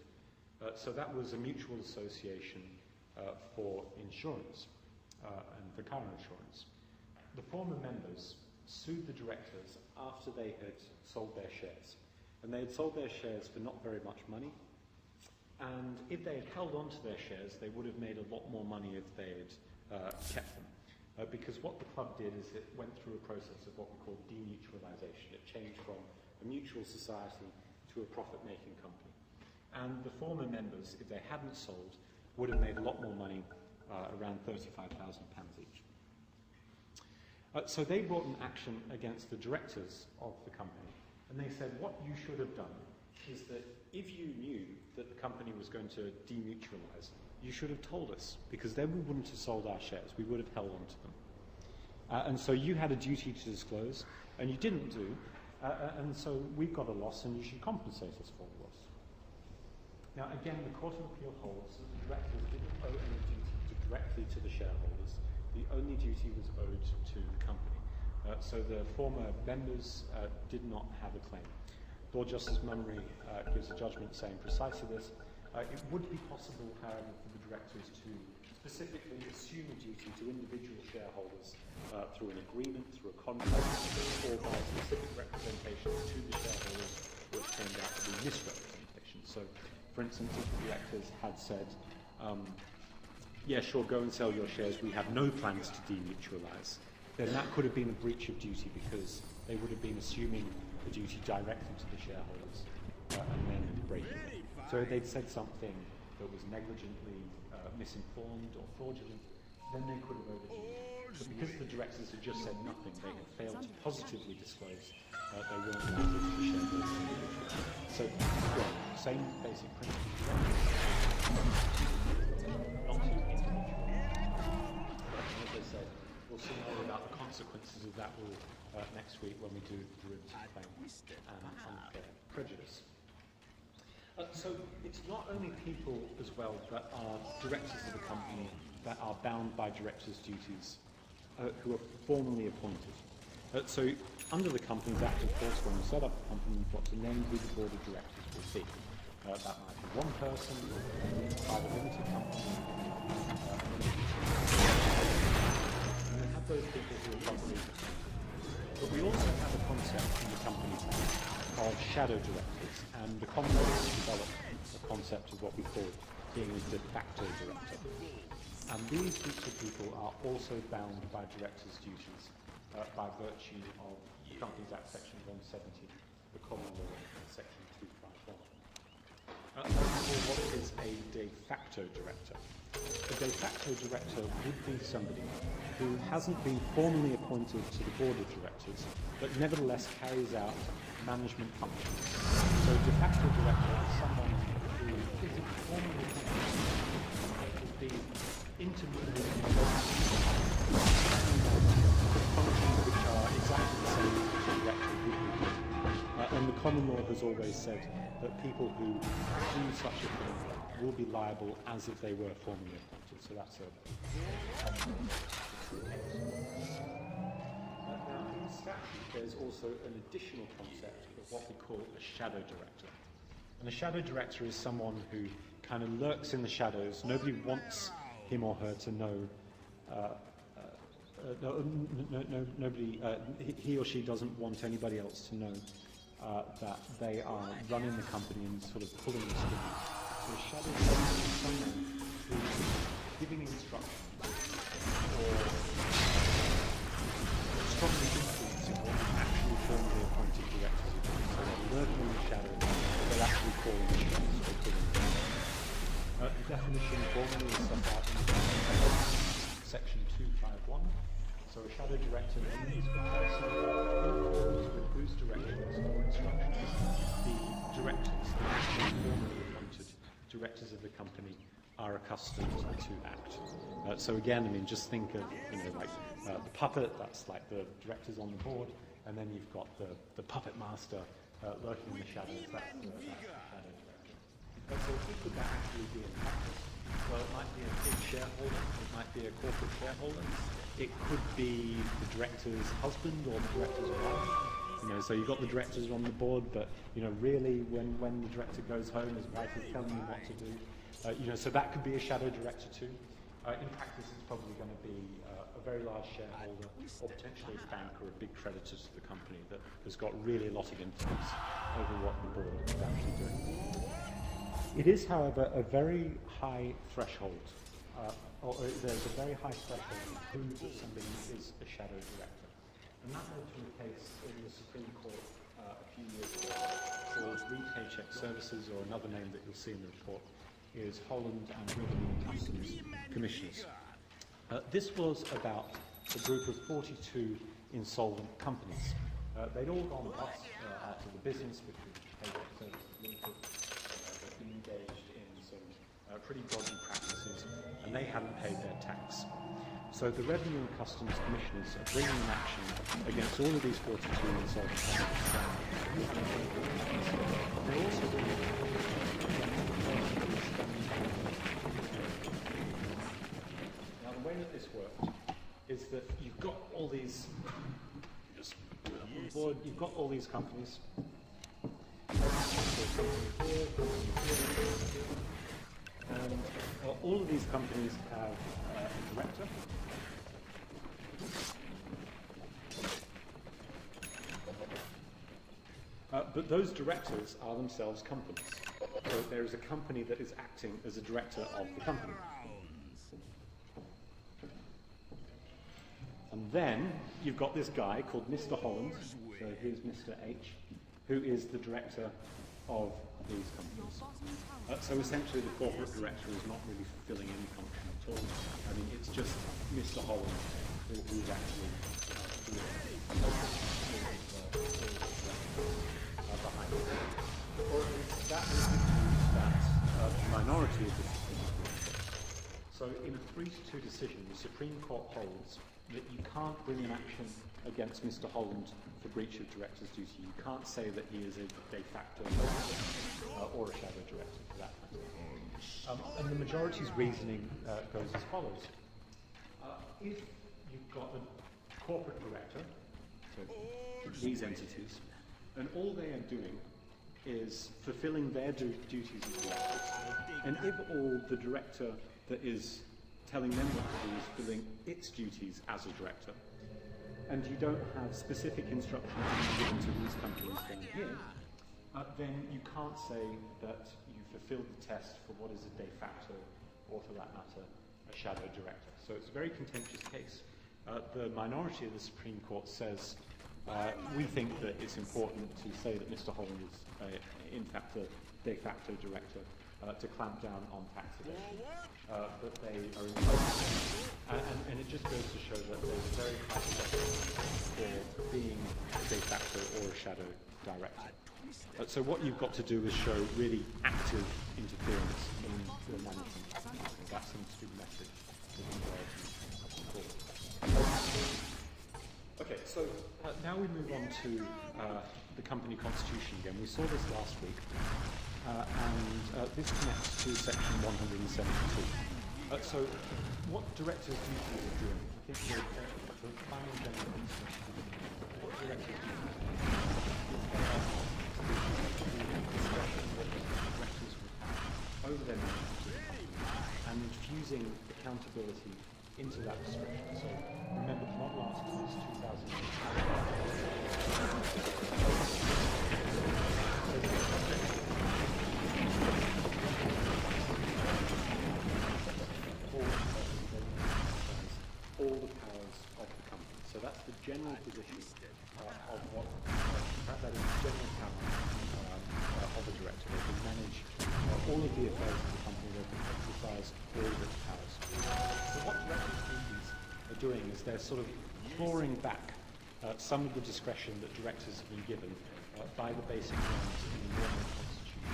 So that was a mutual association for insurance and for car insurance. The former members sued the directors after they had sold their shares. And they had sold their shares for not very much money. And if they had held on to their shares, they would have made a lot more money if they had kept them. Because what the club did is it went through a process of what we call demutualization. It changed from a mutual society to a profit-making company. And the former members, if they hadn't sold, would have made a lot more money, around £35,000 each. So they brought an action against the directors of the company, and they said what you should have done is that if you knew that the company was going to demutualize, you should have told us, because then we wouldn't have sold our shares, we would have held on to them. And so you had a duty to disclose, and you didn't do, and so we've got a loss, and you should compensate us for the loss. Now again, the Court of Appeal holds that the directors didn't owe any duty directly to the shareholders. The only duty was owed to the company. So the former members did not have a claim. Lord Justice Mummery gives a judgment saying precisely this. It would be possible, however, for the directors to specifically assume a duty to individual shareholders through an agreement, through a contract, or by specific representations to the shareholders which turned out to be misrepresentations. So, for instance, if the directors had said, yeah, sure, go and sell your shares, we have no plans to demutualize, then that could have been a breach of duty because they would have been assuming the duty directly to the shareholders and then breaking it. So if they'd said something that was negligently misinformed or fraudulent, then they could have owed a duty. But because the directors had just said nothing, they had failed to positively disclose, they weren't liable to the shareholders individually. So, yeah, same basic principle. Not to individual. As I said, we'll see more about the consequences of that rule next week when we do the derivative claim and unfair prejudice. So it's not only people as well that are directors of the company that are bound by directors' duties who are formally appointed. So under the Companies Act, of course, when you set up a company, you've got to name who the board of directors will be. That might be one person, a limited company. And we have those people who are probably. But we also have a concept in the Companies Act of shadow directors, and the Commonwealth has developed a concept of what we call being a de facto director. And these groups of people are also bound by directors' duties by virtue of the Companies Act Section 170, the Common Law Section 251. What is a de facto director? A de facto director would be somebody who hasn't been formally appointed to the board of directors, but nevertheless carries out management functions. So a de facto director is someone who isn't formally appointed, has been intimately involved in functions which are exactly the same as a director would be doing. And the common law has always said that people who do such a thing will be liable as if they were formally appointed. So that's a now in statute there's also an additional concept of what we call a shadow director. And a shadow director is someone who kind of lurks in the shadows. Nobody wants him or her to know. Nobody. He or she doesn't want anybody else to know that they are running the company and sort of pulling the strings. So a shadow director is someone who's giving instructions or strongly influencing what the actually formally appointed directors are doing. So they're lurking in the shadows, but they're actually calling the shots or pulling the strings. The definition formally is set out in Section 251. So a shadow director means the person with whose directions or instructions the directors, the actually formally appointed directors of the company, are accustomed to act. So again, I mean, just think of, like the puppet, that's like the directors on the board, and then you've got the puppet master lurking in the shadows, that's the shadow director. So who could that actually be in practice? Well, it might be a big shareholder, it might be a corporate shareholder, it could be the director's husband or the director's wife. So you've got the directors on the board, but really when the director goes home, his wife is telling him what to do. So that could be a shadow director too. In practice, it's probably going to be a very large shareholder, or potentially a bank or a big creditor to the company that has got really a lot of influence over what the board is actually doing. It is, however, a very high threshold, there's a very high threshold to prove that somebody is a shadow director. And that led to a case in the Supreme Court a few years ago called Paycheck Services, or another name that you'll see in the report is Holland and Revenue and Customs Commissioners. This was about a group of 42 insolvent companies. They'd all gone bust out of the business because Paycheck Services Limited had been engaged in some pretty dodgy practices, and they hadn't paid their tax. So the Revenue and Customs Commissioners are bringing an action against all of these 42 insolvent companies. They also Now the way that this worked is that you've got all these, you've got all these companies. And all of these companies have a director. But those directors are themselves companies. So there is a company that is acting as a director of the company. And then you've got this guy called Mr. Holland, so here's Mr. H, who is the director of these companies. So essentially the corporate director is not really fulfilling any function at all. I mean, it's just Mr. Holland who's actually behind it. Or at least that is the minority of the Supreme Court. So So in a 3-2 decision, the Supreme Court holds that you can't bring an action against Mr. Holland for breach of director's duty. You can't say that he is a de facto or a shadow director for that matter. And the majority's reasoning goes as follows. If you've got a corporate director, so these entities, and all they are doing is fulfilling their duties as directors, and if all the director that is telling them what to do is filling its duties as a director, and you don't have specific instructions given to these companies down here, then you can't say that you fulfilled the test for what is a de facto, or for that matter, a shadow director. So it's a very contentious case. The minority of the Supreme Court says, we think that it's important to say that Mr. Holland is, in fact, a de facto director to clamp down on tax evasion. But they are imposed. And it just goes to show that there's a very high threshold for being a de facto or a shadow director. So what you've got to do is show really active interference in the management. That seems to be the message of the majority of the court. Okay, so now we move on to the company constitution again. We saw this last week, and this connects to section 172. So what directors' duties are doing? I think the final general constitution, what directors' duties directors would have over their management and infusing accountability into that discretion. So remember, the model article is 2000. All the powers of the company. So that's the general position of what that is the general power of a director. They can manage all of the affairs of the company. They can exercise all of its powers. So what directors' duties are doing is they're sort of clawing back some of the discretion that directors have been given by the basic norms in the Roman Constitution.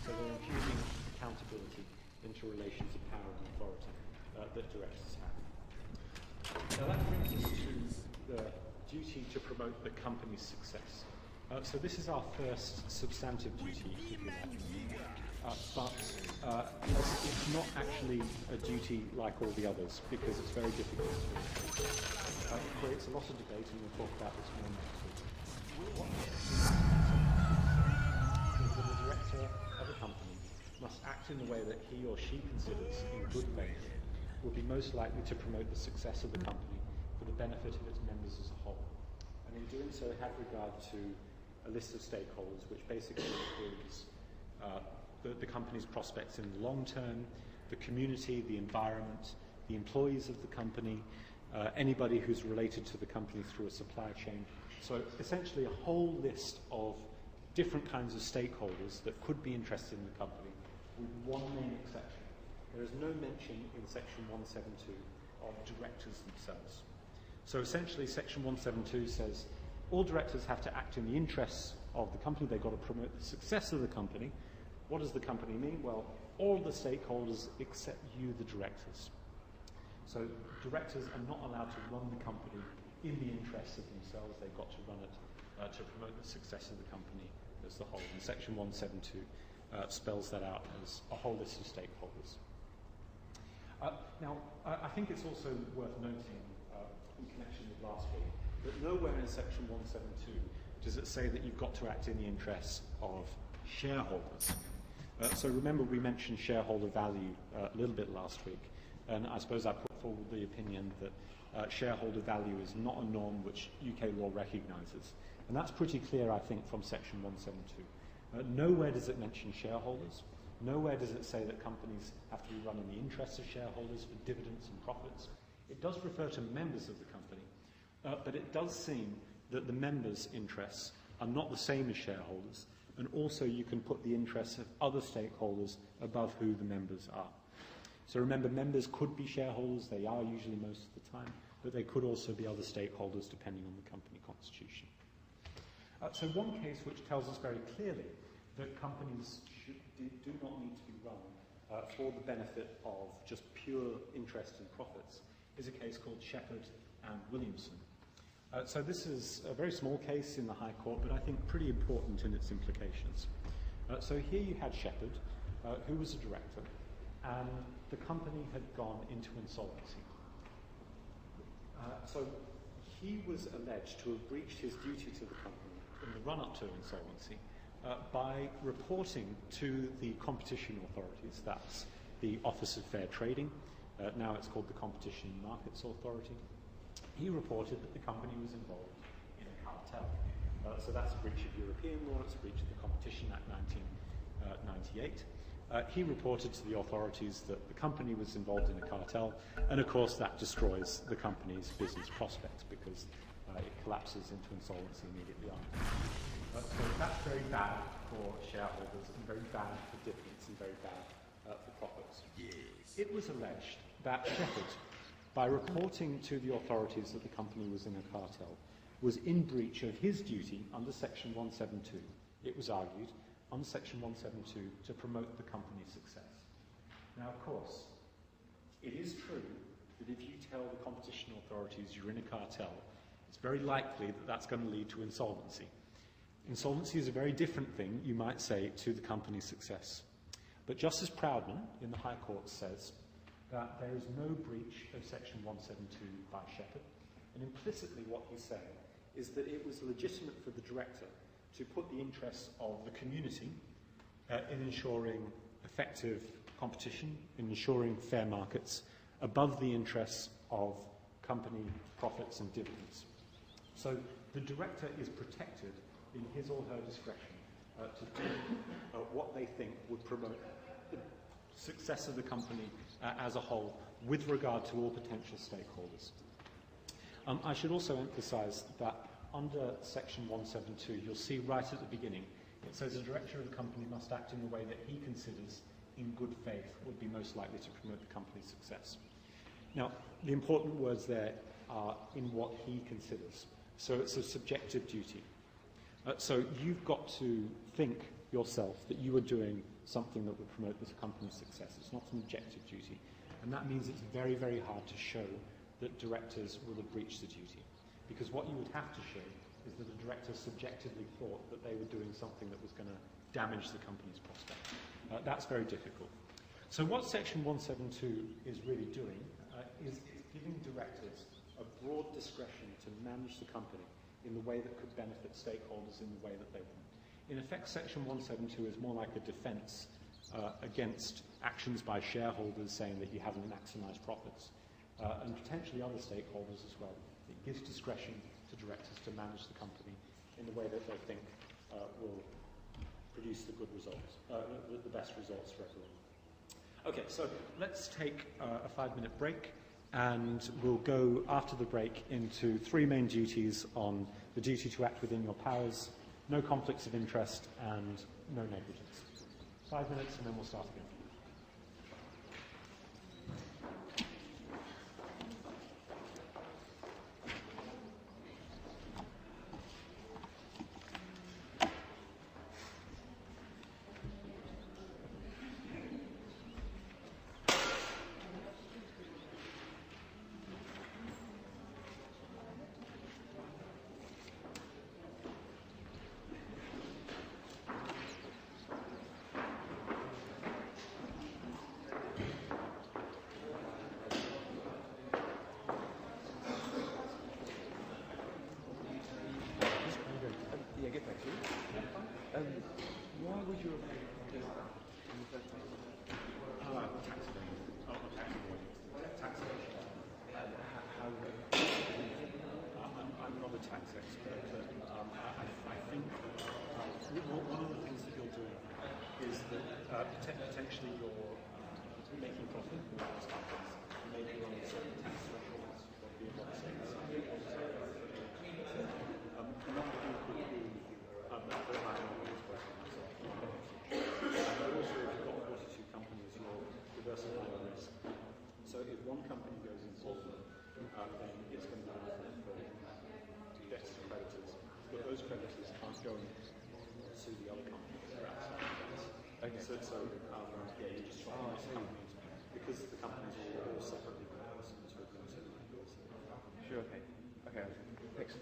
So they're infusing accountability into relations of power and authority that directors have. Now that brings us to the duty to promote the company's success. So this is our first substantive duty, if you like. But it's not actually a duty like all the others, because it's very difficult to enforce. It creates a lot of debate, and we'll talk about this more next week. What is that a director of a company must act in the way that he or she considers in good faith will be most likely to promote the success of the company for the benefit of its members as a whole. And in doing so, have regard to a list of stakeholders, which basically includes the company's prospects in the long term, the community, the environment, the employees of the company, anybody who's related to the company through a supply chain. So essentially a whole list of different kinds of stakeholders that could be interested in the company, with one main exception. There is no mention in section 172 of directors themselves. So essentially section 172 says all directors have to act in the interests of the company. They've got to promote the success of the company. What does the company mean? Well, all the stakeholders except you, the directors. So directors are not allowed to run the company in the interests of themselves. They've got to run it to promote the success of the company as the whole. And section 172 spells that out as a whole list of stakeholders. Now, I think it's also worth noting, in connection with last week, that nowhere in section 172 does it say that you've got to act in the interests of shareholders. So remember, we mentioned shareholder value a little bit last week, and I suppose I put forward the opinion that shareholder value is not a norm which UK law recognises. And that's pretty clear, I think, from section 172. Nowhere does it mention shareholders. Nowhere does it say that companies have to be run in the interests of shareholders for dividends and profits. It does refer to members of the company, but it does seem that the members' interests are not the same as shareholders, and also you can put the interests of other stakeholders above who the members are. So remember, members could be shareholders, they are usually most of the time, but they could also be other stakeholders depending on the company constitution. So one case which tells us very clearly that companies do not need to be run for the benefit of just pure interest and profits is a case called Shepherd and Williamson. So this is a very small case in the High Court, but I think pretty important in its implications. So here you had Shepherd, who was a director, and the company had gone into insolvency. So he was alleged to have breached his duty to the company in the run-up to insolvency by reporting to the competition authorities, that's the Office of Fair Trading, now it's called the Competition and Markets Authority. He reported that the company was involved in a cartel. So that's a breach of European law, it's a breach of the Competition Act 1998. He reported to the authorities that the company was involved in a cartel, and of course that destroys the company's business prospects because it collapses into insolvency immediately after. So that's very bad for shareholders and very bad for dividends and very bad for profits. Yes. It was alleged that Shepherd, by reporting to the authorities that the company was in a cartel, was in breach of his duty under Section 172, it was argued, under Section 172 to promote the company's success. Now, of course, it is true that if you tell the competition authorities you're in a cartel, it's very likely that that's going to lead to insolvency. Insolvency is a very different thing, you might say, to the company's success. But Justice Proudman in the High Court says that there is no breach of Section 172 by Shepherd, and implicitly what he's saying is that it was legitimate for the director to put the interests of the community in ensuring effective competition, in ensuring fair markets, above the interests of company profits and dividends. So the director is protected in his or her discretion to do what they think would promote the success of the company as a whole with regard to all potential stakeholders. I should also emphasise that under Section 172, you'll see right at the beginning, it says a director of the company must act in the way that he considers in good faith would be most likely to promote the company's success. Now, the important words there are in what he considers. So it's a subjective duty. So you've got to think yourself that you are doing something that would promote this company's success. It's not an objective duty. And that means it's very, very hard to show that directors will have breached the duty. Because what you would have to show is that the director subjectively thought that they were doing something that was going to damage the company's prospects. That's very difficult. So what Section 172 is really doing is it's giving directors a broad discretion to manage the company in the way that could benefit stakeholders in the way that they want. In effect, Section 172 is more like a defence against actions by shareholders saying that you haven't maximised profits, and potentially other stakeholders as well. It gives discretion to directors to manage the company in the way that they think will produce the good results, the best results for everyone. Okay, so let's take a 5-minute break, and we'll go after the break into 3 main duties on the duty to act within your powers, no conflicts of interest, and no negligence. 5 minutes, and then we'll start again. Why would you have I'm not a tax expert, but I think one of the things that you're doing is that potentially you're making profit in those companies. Maybe you're on certain tax thresholds, whether you're not saying a lot of people could do diversifying risk. So if one company goes insolvent, then it's going to be different for debtors and creditors. But those creditors can't go and sue the other companies that are outside of that. Okay. So yeah, you just swap companies because the companies are all separately managed into a limited. Sure. Okay. Okay. Thanks.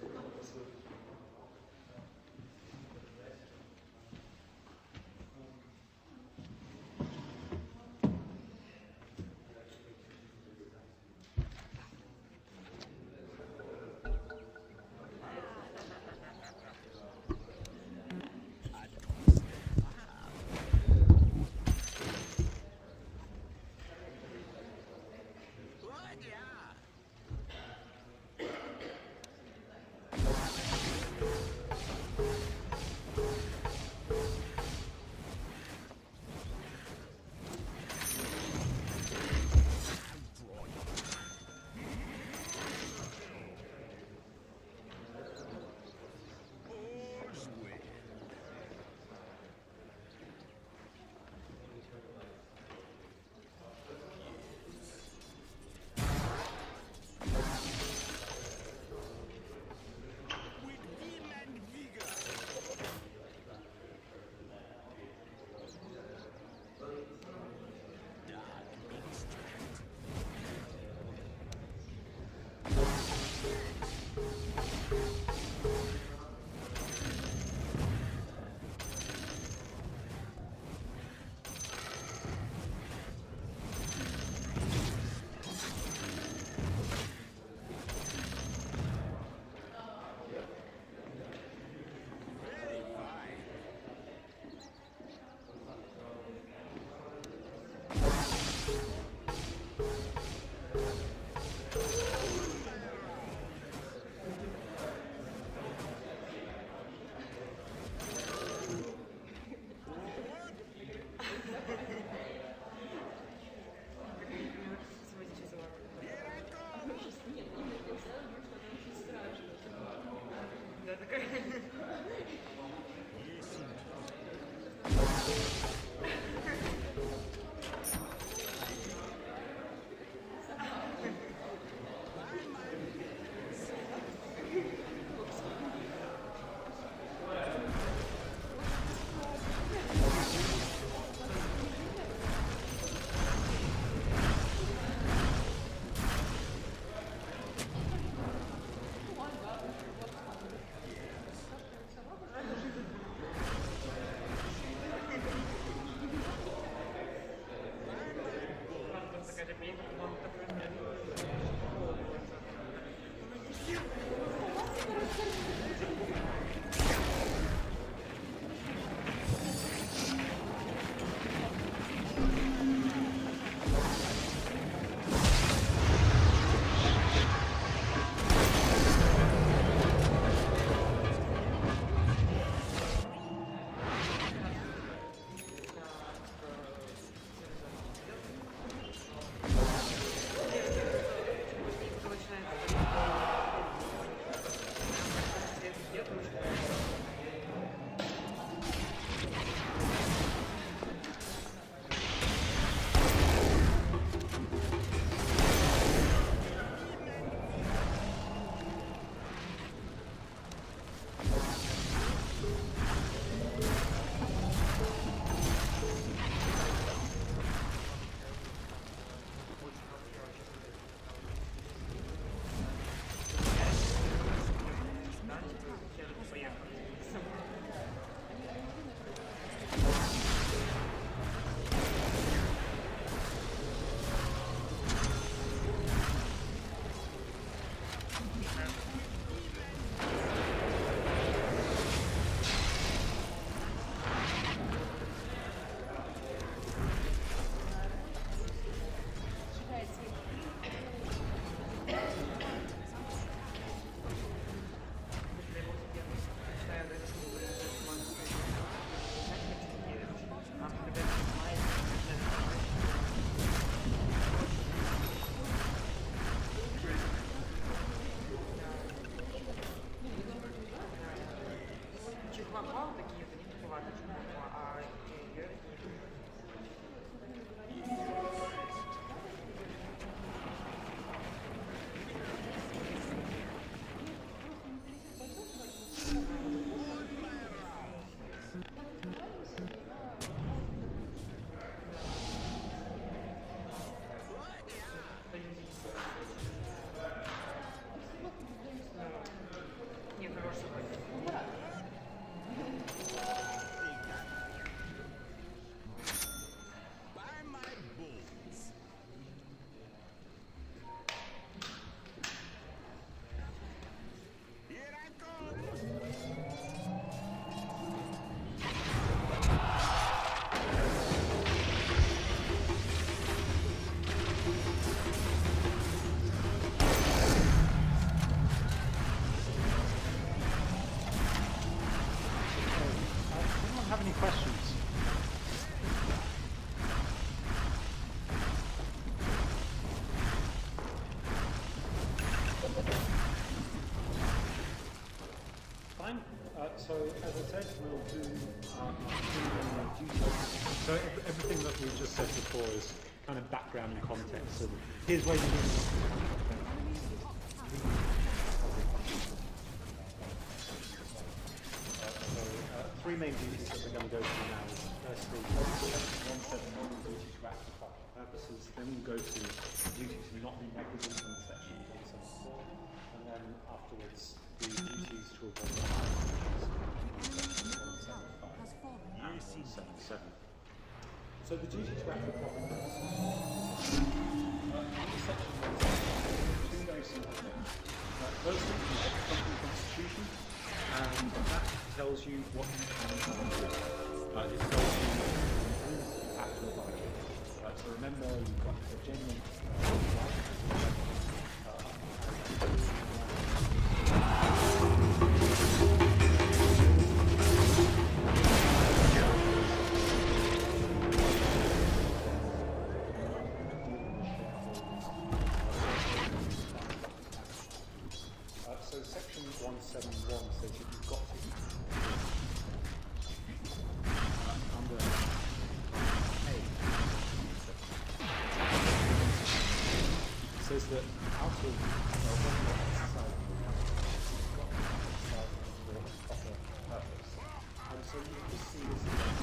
Fine. So as I said, we'll do our duties. So everything that we just said before is kind of background and context. And here's where you need three main duties that we're going to go through now. Firstly, section 171, duty to act for public purposes. Then we'll go to duty to not be negligent in section 174. And then afterwards, the duties to avoid section 175 and 177. So the duty to act for public purposes. Under section 177, two very simple things. Firstly, you have the company constitution, and that tells you what you can and can't do. It tells you the rules that you have to abide by. So remember, you've got the genuine so section 171 says that you've got to under A. It says that out of when you're exercising your capital, you've got to exercise it for a proper purpose. And so you can just see this again.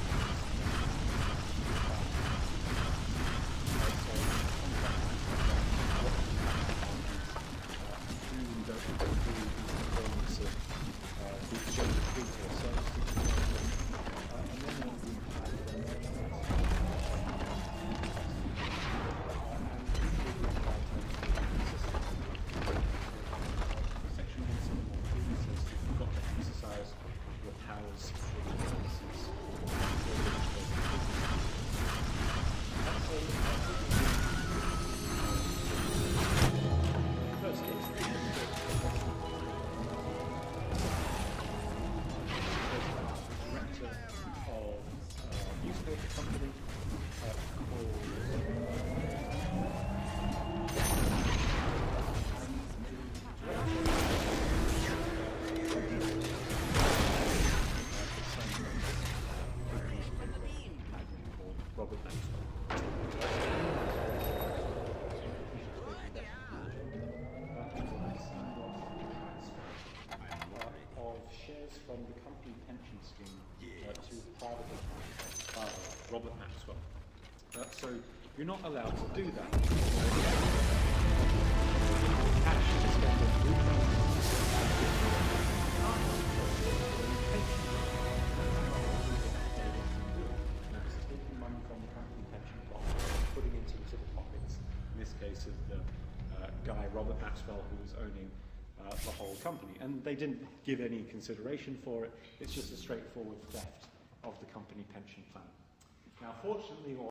From the company pension scheme to the private account, Robert Maxwell. So you're not allowed to do that. Cash is spent on taking money from the company pension pot, putting it into the pockets, in this case of the guy Robert Maxwell, who was owning the whole company, and they didn't give any consideration for it. It's just a straightforward theft of the company pension plan. Now, fortunately, or